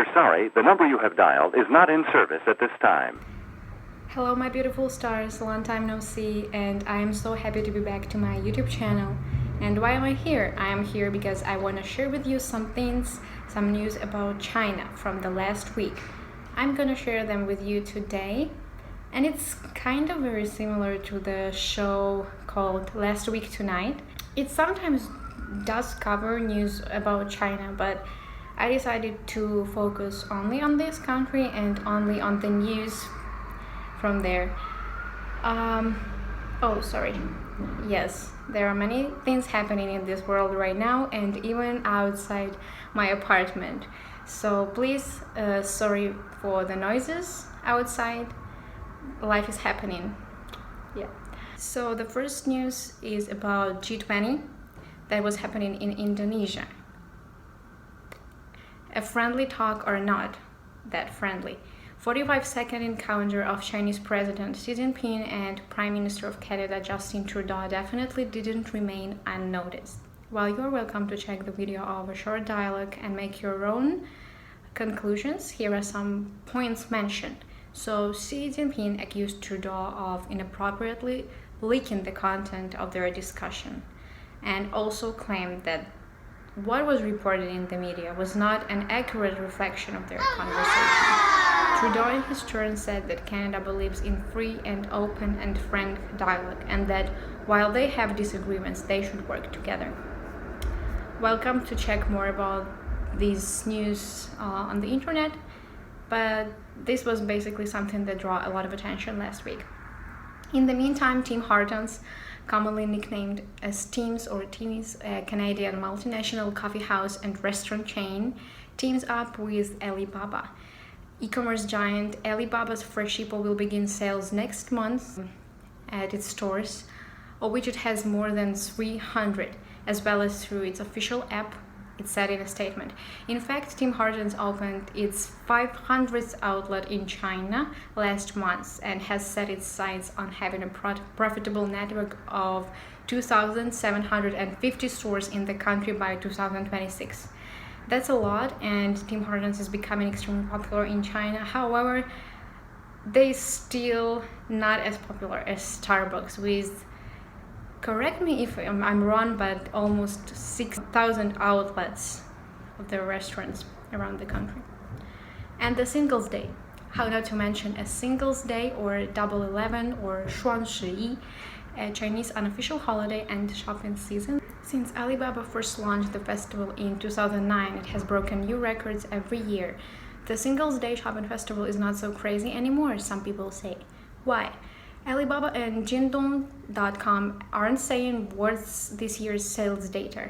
We're sorry, the number you have dialed is not in service at this time. Hello my beautiful stars, long time no see, and I am so happy to be back to my YouTube channel. And why am I here? I am here because I want to share with you some things, some news about China from the last week. I'm gonna share them with you today, and it's kind of very similar to the show called Last Week Tonight. It sometimes does cover news about China, but I decided to focus only on this country and only on the news from there. Yes, there are many things happening in this world right now and even outside my apartment. So please, sorry for the noises outside. Life is happening. Yeah. So the first news is about G20 that was happening in Indonesia. A friendly talk or not that friendly. 45-second encounter of Chinese President Xi Jinping and Prime Minister of Canada Justin Trudeau definitely didn't remain unnoticed. While you're welcome to check the video of a short dialogue and make your own conclusions, here are some points mentioned. So Xi Jinping accused Trudeau of inappropriately leaking the content of their discussion and also claimed that what was reported in the media was not an accurate reflection of their conversation. Trudeau in his turn said that Canada believes in free and open and frank dialogue and that while they have disagreements, they should work together. Welcome to check more about these news on the internet, but this was basically something that drew a lot of attention last week. In the meantime, Tim Hortons, commonly nicknamed as Tim's or Timmy's, a Canadian multinational coffee house and restaurant chain, teams up with Alibaba. E-commerce giant Alibaba's Freshippo will begin sales next month at its stores, of which it has more than 300, as well as through its official app, it said in a statement. In fact, Tim Hortons opened its 500th outlet in China last month and has set its sights on having a profitable network of 2,750 stores in the country by 2026. That's a lot, and Tim Hortons is becoming extremely popular in China. However, they're still not as popular as Starbucks with, correct me if I'm wrong, but almost 6,000 outlets of their restaurants around the country. And the Singles Day, how not to mention a Singles Day or Double 11 or 双十一, a Chinese unofficial holiday and shopping season. Since Alibaba first launched the festival in 2009, it has broken new records every year. The Singles Day shopping festival is not so crazy anymore, some people say. Why? Alibaba and Jingdong.com aren't saying what's this year's sales data,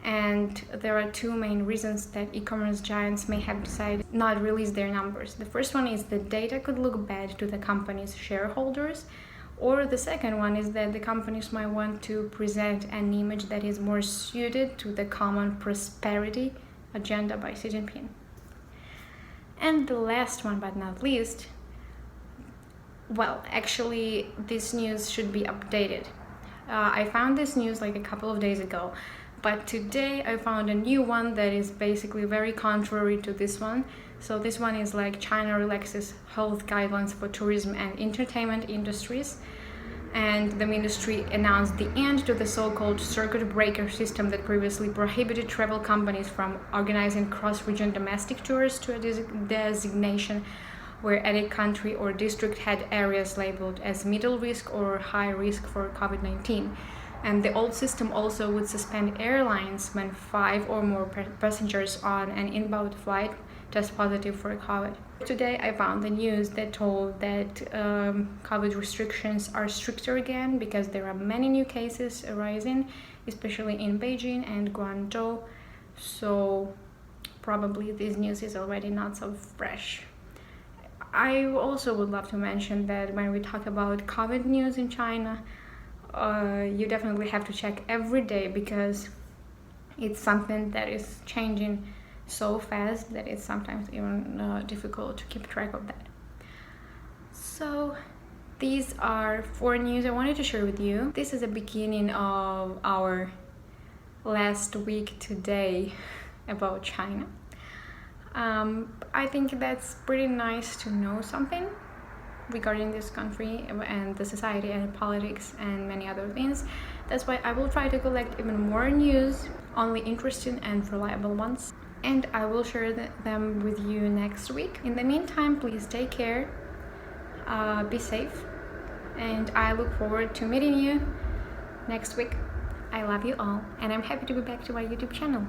and there are two main reasons that e-commerce giants may have decided not to release their numbers. The first one is the data could look bad to the company's shareholders, or the second one is that the companies might want to present an image that is more suited to the common prosperity agenda by Xi Jinping. And the last one but not least, well, actually this news should be updated. I found this news like a couple of days ago, but today I found a new one that is basically very contrary to this one. So this one is like China relaxes health guidelines for tourism and entertainment industries, and the ministry announced the end to the so-called circuit breaker system that previously prohibited travel companies from organizing cross-region domestic tours to a designation where any country or district had areas labeled as middle risk or high risk for COVID-19. And the old system also would suspend airlines when 5 or more passengers on an inbound flight test positive for COVID. Today I found the news that told that COVID restrictions are stricter again because there are many new cases arising, especially in Beijing and Guangzhou. So probably this news is already not so fresh. I also would love to mention that when we talk about COVID news in China, you definitely have to check every day because it's something that is changing so fast that it's sometimes even difficult to keep track of that. So these are 4 news I wanted to share with you. This is the beginning of our last week today about China. I think that's pretty nice to know something regarding this country and the society and politics and many other things. That's why I will try to collect even more news, only interesting and reliable ones, and I will share them with you next week. In the meantime, please take care, be safe, and I look forward to meeting you next week. I love you all, and I'm happy to be back to my YouTube channel.